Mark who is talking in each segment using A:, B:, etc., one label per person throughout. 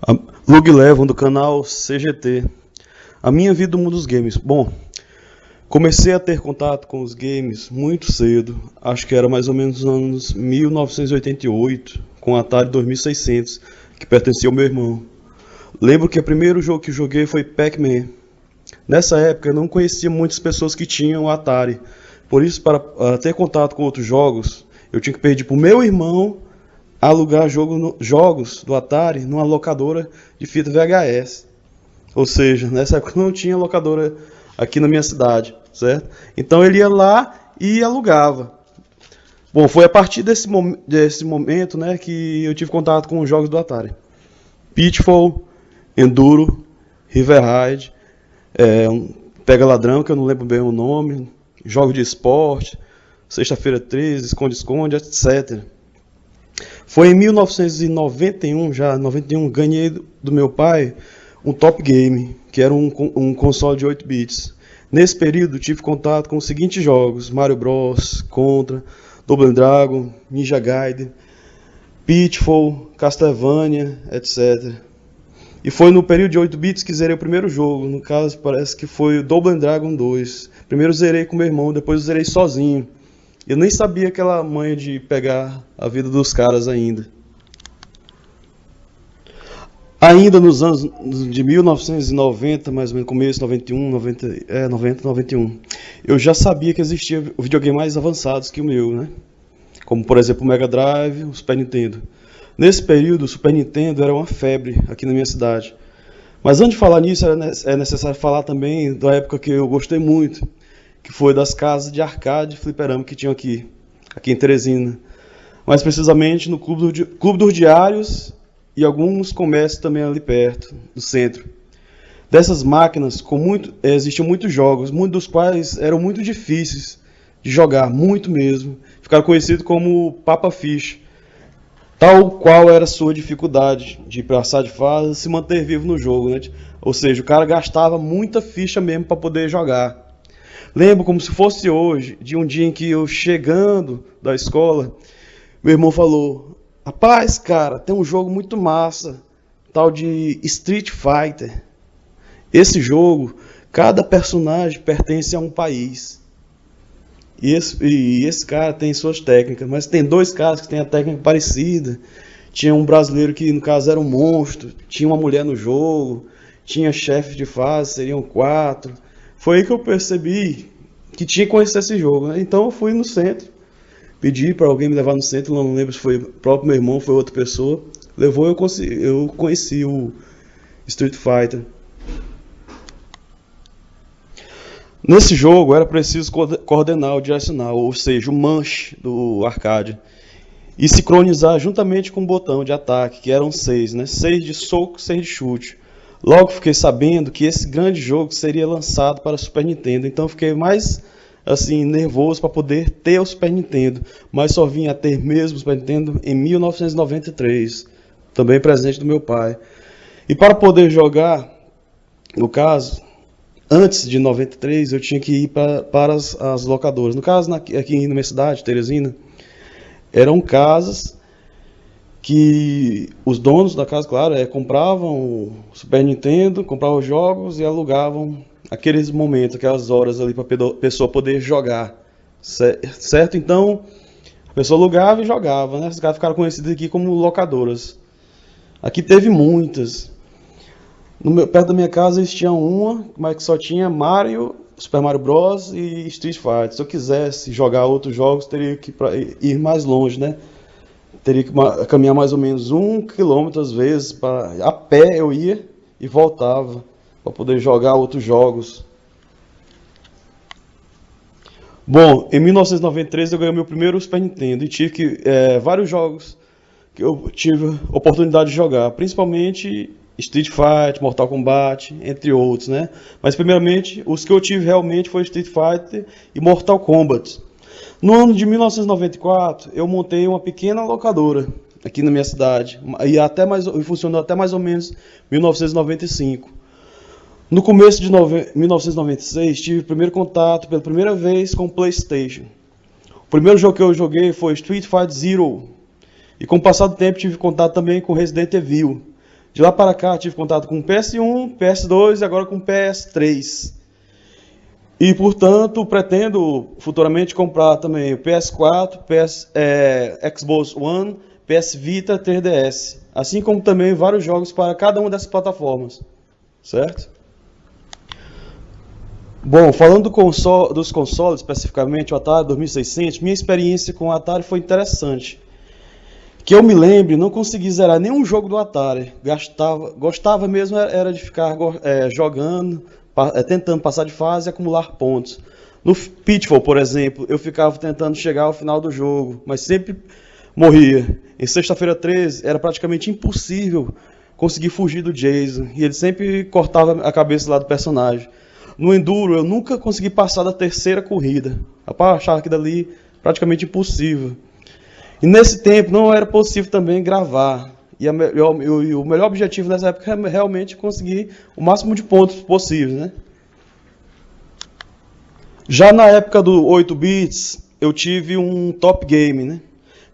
A: A Lug Levon do canal CGT. A minha vida do mundo dos games. Bom, comecei a ter contato com os games muito cedo, acho que era mais ou menos nos anos 1988, com o Atari 2600, que pertencia ao meu irmão. Lembro que o primeiro jogo que joguei foi Pac-Man. Nessa época eu não conhecia muitas pessoas que tinham o Atari, por isso para ter contato com outros jogos, eu tinha que pedir para o meu irmão alugar jogos do Atari numa locadora de fita VHS. Ou seja, nessa época não tinha locadora aqui na minha cidade, certo? Então ele ia lá e alugava. Bom, foi a partir desse momento, né, que eu tive contato com os jogos do Atari. Pitfall, Enduro, River Ride, Pega Ladrão, que eu não lembro bem o nome, jogos de esporte, Sexta-feira 13, Esconde-Esconde, etc. Foi em 1991, já 91, ganhei do meu pai um Top Game, que era um console de 8 bits. Nesse período tive contato com os seguintes jogos: Mario Bros, Contra, Double Dragon, Ninja Gaiden, Pitfall, Castlevania, etc. E foi no período de 8 bits que zerei o primeiro jogo, no caso parece que foi o Double Dragon 2. Primeiro zerei com meu irmão, depois zerei sozinho. Eu nem sabia aquela manha de pegar a vida dos caras ainda. Ainda nos anos de 1990, mais ou menos, começo, 91, 91, eu já sabia que existia videogame mais avançados que o meu, né? Como, por exemplo, o Mega Drive, o Super Nintendo. Nesse período, o Super Nintendo era uma febre aqui na minha cidade. Mas antes de falar nisso, é necessário falar também da época que eu gostei muito, que foi das casas de arcade e fliperama que tinham aqui em Teresina. Mais precisamente no Clube dos Diários e alguns comércios também ali perto, do centro. Dessas máquinas, existiam muitos jogos, muitos dos quais eram muito difíceis de jogar, muito mesmo. Ficaram conhecidos como Papa Fish, tal qual era a sua dificuldade de passar de fase e se manter vivo no jogo, né? Ou seja, o cara gastava muita ficha mesmo para poder jogar. Lembro como se fosse hoje, de um dia em que eu chegando da escola, meu irmão falou: rapaz, cara, tem um jogo muito massa, tal de Street Fighter. Esse jogo, cada personagem pertence a um país. E esse cara tem suas técnicas, mas tem dois caras que têm a técnica parecida. Tinha um brasileiro que no caso era um monstro, tinha uma mulher no jogo, tinha chefe de fase, seriam 4. Foi aí que eu percebi que tinha que conhecer esse jogo, né? Então eu fui no centro, pedi para alguém me levar no centro, não lembro se foi o próprio meu irmão, foi outra pessoa. Levou e eu conheci o Street Fighter. Nesse jogo era preciso coordenar o direcional, ou seja, o manche do arcade, e sincronizar juntamente com o botão de ataque, que eram 6, né? 6 de soco, 6 de chute. Logo fiquei sabendo que esse grande jogo seria lançado para o Super Nintendo, então fiquei mais assim nervoso para poder ter o Super Nintendo, mas só vim a ter mesmo o Super Nintendo em 1993, também presente do meu pai. E para poder jogar, no caso, antes de 93, eu tinha que ir para as locadoras. No caso, aqui na minha cidade, Teresina, eram casas que os donos da casa, claro, compravam o Super Nintendo, compravam os jogos e alugavam aqueles momentos, aquelas horas ali para a pessoa poder jogar, certo? Então, a pessoa alugava e jogava, né? Esses caras ficaram conhecidos aqui como locadoras. Aqui teve muitas. Perto da minha casa existia uma, mas que só tinha Mario, Super Mario Bros. E Street Fighter. Se eu quisesse jogar outros jogos, teria que ir mais longe, né? Teria que caminhar mais ou menos 1 quilômetro às vezes. A pé eu ia e voltava para poder jogar outros jogos. Bom, em 1993 eu ganhei meu primeiro Super Nintendo e tive vários jogos que eu tive oportunidade de jogar, principalmente Street Fighter, Mortal Kombat, entre outros, né? Mas primeiramente, os que eu tive realmente foi Street Fighter e Mortal Kombat. No ano de 1994, eu montei uma pequena locadora aqui na minha cidade e funcionou até mais ou menos 1995. No começo de 1996, tive o primeiro contato pela primeira vez com o PlayStation. O primeiro jogo que eu joguei foi Street Fighter Zero. E com o passar do tempo tive contato também com Resident Evil. De lá para cá tive contato com o PS1, PS2 e agora com o PS3. E, portanto, pretendo futuramente comprar também o PS4, Xbox One, PS Vita, 3DS. Assim como também vários jogos para cada uma dessas plataformas. Certo? Bom, falando dos consoles, especificamente o Atari 2600, minha experiência com o Atari foi interessante. Que eu me lembre, não consegui zerar nenhum jogo do Atari. Gostava mesmo era de ficar jogando, tentando passar de fase e acumular pontos. No Pitfall, por exemplo, eu ficava tentando chegar ao final do jogo, mas sempre morria. Em Sexta-feira 13, era praticamente impossível conseguir fugir do Jason, e ele sempre cortava a cabeça lá do personagem. No Enduro, eu nunca consegui passar da terceira corrida. Rapaz, eu achava aquilo dali praticamente impossível. E nesse tempo não era possível também gravar. E o melhor objetivo nessa época era realmente conseguir o máximo de pontos possíveis, né? Já na época do 8 bits, eu tive um Top Game, né?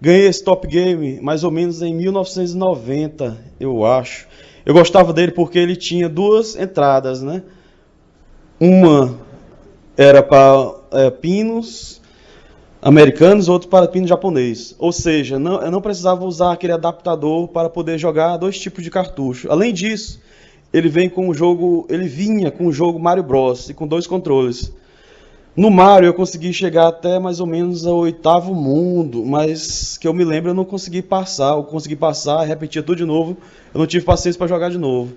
A: Ganhei esse Top Game mais ou menos em 1990, eu acho. Eu gostava dele porque ele tinha duas entradas, né? Uma era para pinos americanos, outro para pino japonês. Ou seja, eu não precisava usar aquele adaptador para poder jogar dois tipos de cartucho. Além disso, ele vinha com o jogo Mario Bros. E com dois controles. No Mario eu consegui chegar até mais ou menos ao 8º mundo, mas que eu me lembro eu não consegui passar. Eu consegui passar, repetia tudo de novo. Eu não tive paciência para jogar de novo.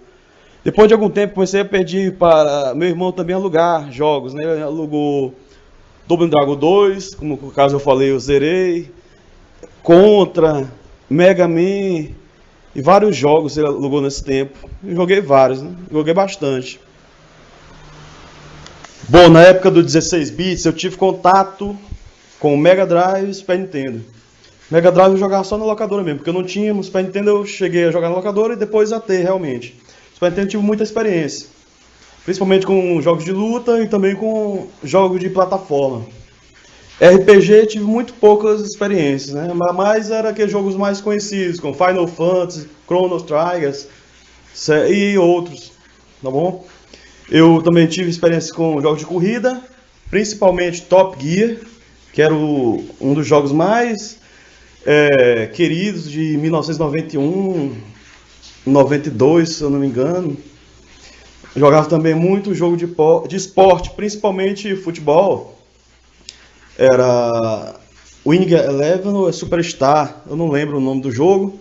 A: Depois de algum tempo comecei a pedir para meu irmão também alugar jogos, né? Ele alugou Double Dragon 2, como no caso eu falei, eu zerei. Contra, Mega Man e vários jogos ele alugou nesse tempo. Eu joguei vários, né? Joguei bastante. Bom, na época do 16 bits eu tive contato com o Mega Drive e Super Nintendo. Mega Drive eu jogava só na locadora mesmo, porque eu não tinha. No Super Nintendo eu cheguei a jogar na locadora e depois a ter realmente. Super Nintendo eu tive muita experiência. Principalmente com jogos de luta e também com jogos de plataforma. RPG tive muito poucas experiências, né? Mas era aqueles jogos mais conhecidos, como Final Fantasy, Chrono Triggers e outros, tá bom? Eu também tive experiência com jogos de corrida, principalmente Top Gear, que era um dos jogos mais queridos de 1991, 92, se eu não me engano. Jogava também muito jogo de esporte, principalmente futebol. Era Winning Eleven ou Superstar, eu não lembro o nome do jogo.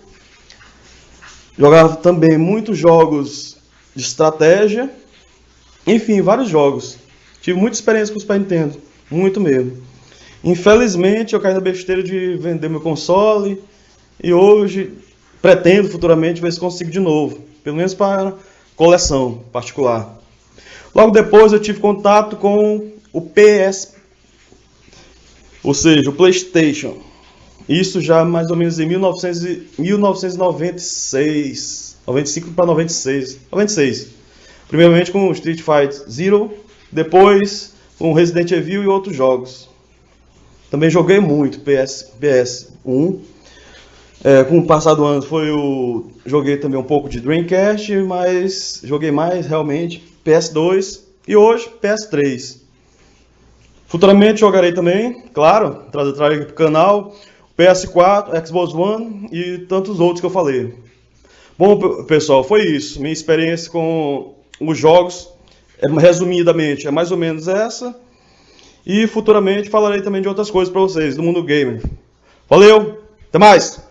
A: Jogava também muitos jogos de estratégia. Enfim, vários jogos. Tive muita experiência com o Super Nintendo, muito mesmo. Infelizmente, eu caí na besteira de vender meu console e hoje pretendo futuramente ver se consigo de novo, pelo menos para coleção particular. Logo depois eu tive contato com o PS, ou seja, o PlayStation. Isso já mais ou menos em 1996, 95 para 96. Primeiramente com Street Fighter Zero, depois com Resident Evil e outros jogos. Também joguei muito PS1. Com o passar do ano joguei também um pouco de Dreamcast, mas joguei mais realmente PS2 e hoje PS3. Futuramente jogarei também, claro, trazer para o canal, PS4, Xbox One e tantos outros que eu falei. Bom, pessoal, foi isso. Minha experiência com os jogos, resumidamente, é mais ou menos essa. E futuramente falarei também de outras coisas para vocês, do mundo gamer. Valeu, até mais!